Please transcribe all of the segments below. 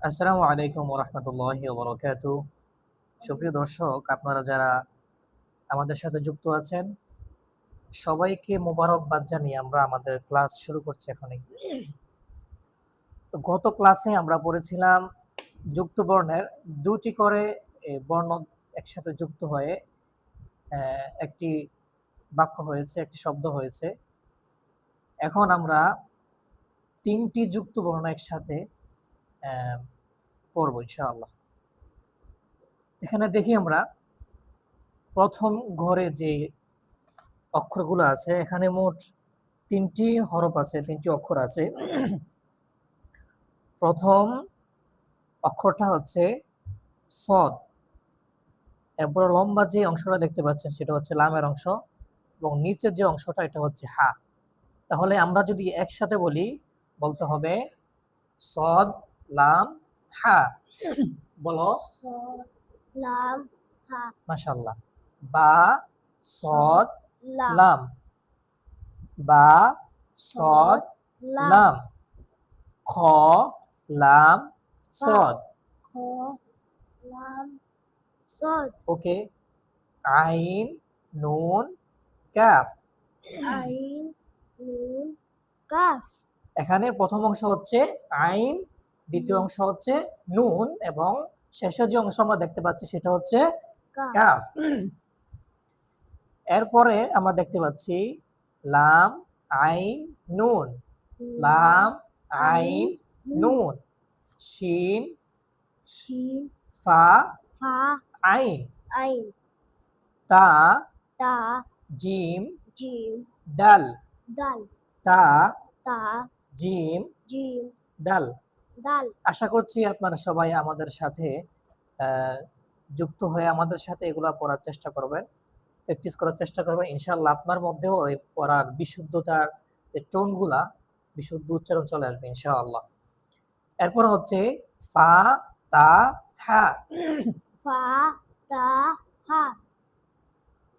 আসসালামু আলাইকুম ওয়া রাহমাতুল্লাহি ওয়া বারাকাতুহু। সুপ্রিয় দর্শক, আপনারা যারা আমাদের সাথে যুক্ত আছেন, সবাইকে মোবারকবাদ জানিয়ে আমরা আমাদের ক্লাস শুরু করছি এখনই। তো গত ক্লাসে আমরা পড়েছিলাম যুক্ত বর্ণের ২ টি করে বর্ণ একসাথে যুক্ত হয়ে একটি বাক্য হয়েছে, একটি শব্দ হয়েছে। এখন আমরা ৩ টি যুক্ত বর্ণ একসাথে অ্যা পড়ব ইনশাআল্লাহ। এখানে দেখি আমরা প্রথম ঘরে যে অক্ষরগুলো আছে, এখানে মোট ৩টি হরফ আছে, ৩টি অক্ষর আছে। প্রথম অক্ষরটা হচ্ছে সদ। এরপরে লম্বা যে অংশটা দেখতে পাচ্ছেন সেটা হচ্ছে লামের অংশ এবং নিচের যে অংশটা এটা হচ্ছে হা। তাহলে আমরা যদি একসাথে বলি, বলতে হবে সদ, লাম, হা। বলো সদ লাম হা মাশাআল্লাহ। বা সদ লাম লাম, বা সদ সদ লাম লাম, খ লাম বা সদ। খ লাম সদ ওকে। আইন, নুন, কাফ। আইন নুন কাফ এখানে প্রথম অংশ হচ্ছে আইন, দ্বিতীয় অংশ হচ্ছে নুন এবং শেষের যে অংশ আমরা দেখতে পাচ্ছি সেটা হচ্ছে কাফ কাফ। এরপরে আমরা দেখতে পাচ্ছি লাম, আইন, নুন, লাম, আইন, নুন, শিন, শিন ফা, ফা আইন, আইন তা, তা জিম, জিম ডাল, দাল তা, তা জিম, জিম ডাল। দাল আশা করছি আপনারা সবাই আমাদের সাথে যুক্ত হয়ে আমাদের সাথে এগুলা পড়ার চেষ্টা করবেন, প্র্যাকটিস করার চেষ্টা করবেন। ইনশাআল্লাহ আপনার মধ্যেও এই পড়ার বিশুদ্ধতার যে টোনগুলা, বিশুদ্ধ উচ্চারণ চলে আসবে ইনশাআল্লাহ। এরপর হচ্ছে ফা, তা, হা। ফা তা হা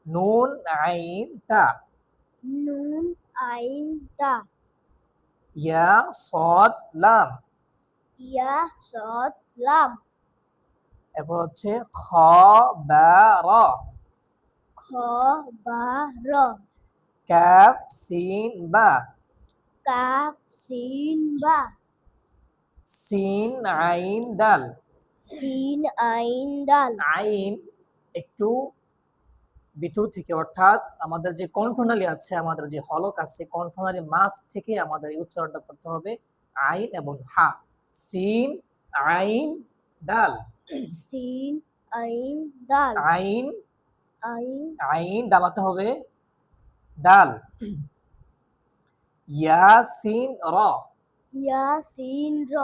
নুন, আইন, তা। নুন আইন তা ইয়া, সদ, লাম। ইয়া সদ লাম এরপর হচ্ছে খ, বা, র। খ বা র কাফ, সিন, বা। কাফ সিন বা সিন, আইন, দাল। সিন আইন দাল আইন একটু ভিতর থেকে, অর্থাৎ আমাদের যে কণ্ঠনালী আছে, আমাদের যে হলক আছে, কণ্ঠনালীর মাঝ থেকে আমাদের এই উচ্চারণটা করতে হবে আইন এবং হা। সিন, আইন, দাল। সিন আইন দাল আইন, আইন আইন দাবাতে হবে দাল। ইয়া, সিন, র। ইয়া সিন র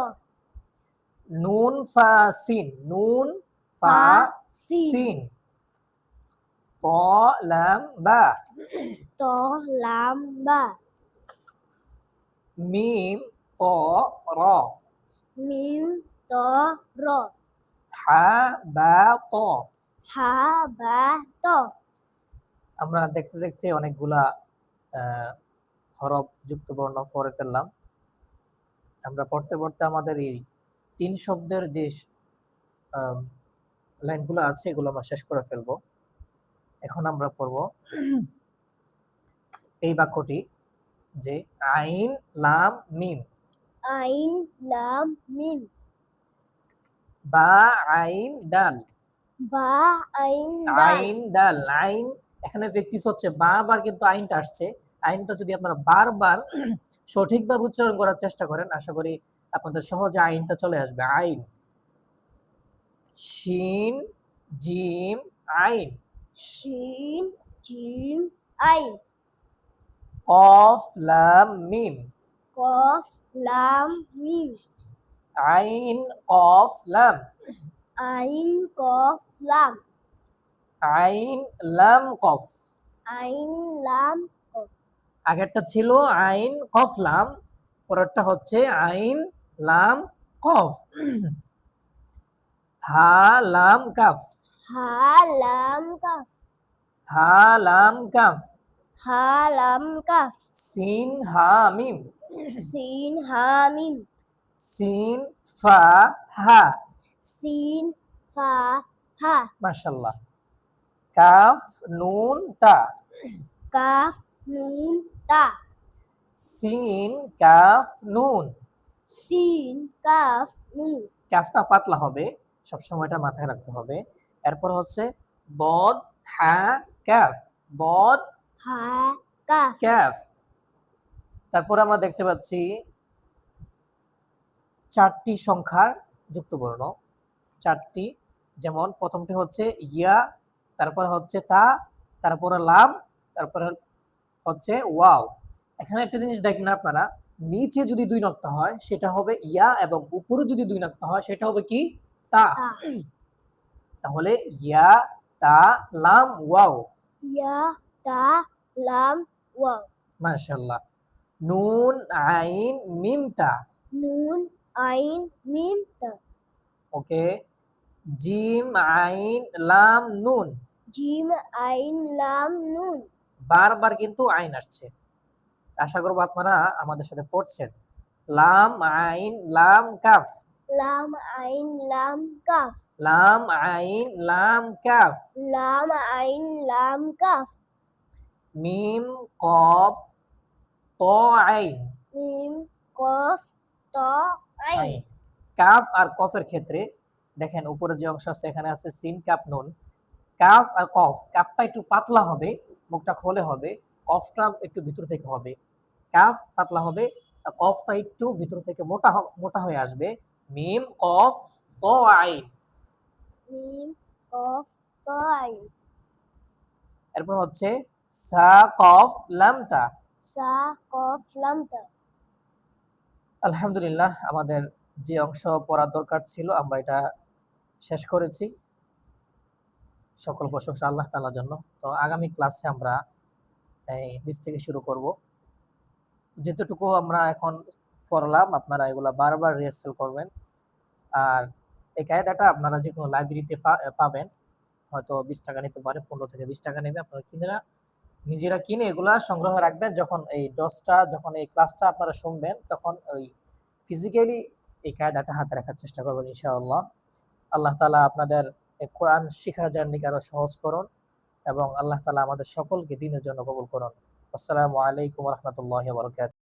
নুন, ফা, সিন। নুন, ফা, ফা সিন সিন। ত, লাম, বা। ত লাম বা মিম, ত, র। মিম ত র হা, বা, ত। হা বা ত আমরা দেখতে দেখতে অনেকগুলা হরফ যুক্ত বর্ণ পড়ে ফেললাম। আমরা পড়তে পড়তে আমাদের এই ৩ শব্দের যে আম লাইনগুলো আছে এগুলো আমরা শেষ করে ফেলবো। এখন আমরা পড়ব এই বাক্যটি, যে আইন, লাম, মিম। আইন লাম মিম বা, আইন, ডাল। বা আইন দাল আইন, ডাল। আইন এখানে প্র্যাকটিস হচ্ছে, বারবার কিন্তু আইনটা আসছে। আইনটা যদি আপনারা বারবার সঠিকভাবে উচ্চারণ করার চেষ্টা করেন, আশা করি আপনাদের সহজে আইনটা চলে আসবে। আইন। শিন, জিম, আইন। শিন জিম আইন কফ, লাম, মিম। কফ লাম মিম আইন, কফ, লাম। আইন কফ লাম আইন, লাম, কফ। আইন লাম কফ আগেরটা ছিল আইন, কফ, লাম। পরেরটা হচ্ছে আইন, লাম, কফ। হা, লাম, কাফ। হা লাম কাফ হা, লাম, কাফ। হা লাম কাফ সিন, হা, মিম। সিন হা মিম সিন ফা হা, সিন ফা হা, মাশাআল্লাহ। কাফ নুন তা, কাফ নুন তা, সিন কাফ নুন। সিন কাফ নুন, কাফটা পাতলা হবে, সবসময় এটা মাথায় রাখতে হবে। এরপর হচ্ছে বদ হা কাফ, বদ হা কাফ, কাফ। তারপর আমরা দেখতে পাচ্ছি চারটি সংখ্যার যুক্তবর্ণ, চারটি। যেমন প্রথমটি হচ্ছে ইয়া, তারপর হচ্ছে তা, তারপরে লাম, তারপরে হচ্ছে ওয়াও। এখানে একটা জিনিস দেখবেন আপনারা, নিচে যদি 2 নক্তা হয় সেটা হবে ইয়া, এবং উপরে যদি 2 নক্তা হয় সেটা হবে কি তা। তা, তাহলে ইয়া, তা, লাম, ওয়াও। ইয়া তা লাম ওয়াও, মাশাআল্লাহ। নুন আইন মিম তা, নুন আইন মিম তা, ওকে। জিম আইন লাম নুন। জিম আইন লাম নুন, বারবার কিন্তু আইন আসছে, আশা করবো আপনারা আমাদের সাথে পড়ছেন। লাম আইন লাম কাফ, লাম আইন লাম কাফ, লাম আইন লাম কাফ। লাম আইন লাম কাফ, মিম কফ ত আইন, মিম কফ ত আইন, আইন। কাফ আর কফের ক্ষেত্রে দেখেন উপরে যে অংশ আছে এখানে আছে সিন কাফ নুন। কাফ আর কফ, কাফটা একটু পাতলা হবে, মুখটা খোলে হবে, কফটা একটু ভিতর থেকে হবে। কাফ পাতলা হবে আর কফটা একটু ভিতর থেকে মোটা হয়ে আসবে। মিম কফ ত আইন। মিম কফ ত আইন, এরপর হচ্ছে সা কফ লাম তা। সা কফ লাম তা। আলহামদুলিল্লাহ, আমাদের যে অংশ পড়ার দরকার ছিল আমরা এটা শেষ করেছি। সকল প্রশংসা আল্লাহ তাআলার জন্য। তো আগামী ক্লাসে আমরা এই নিচ থেকে শুরু করব। যেতটুকু আমরা এখন পড়লাম আপনারা এগুলা বারবার রিহার্সাল করবেন। আর এই কায়দাটা আপনারা যেকোনো লাইব্রেরিতে পাবেন। হয়তো 20 টাকা নিতে পারে, 15 থেকে 20 টাকা নেবে। আপনারা নিজেরা কিনে এগুলা সংগ্রহ রাখবেন। যখন এই ডসটা, যখন এই ক্লাসটা আপনারা শুনবেন তখন ওই ফিজিক্যালি এই কায়দাটা হাতে রাখার চেষ্টা করবেন ইনশাআল্লাহ। আল্লাহ তাআলা আপনাদের এই কোরআন শিখার জার্নিকে আরো সহজ করুন, এবং আল্লাহ তাআলা আমাদের সকলকে দ্বীনের জন্য কবুল করুন। আসসালামু আলাইকুম ওয়া রাহমাতুল্লাহি ওয়া বারাকাতুহু।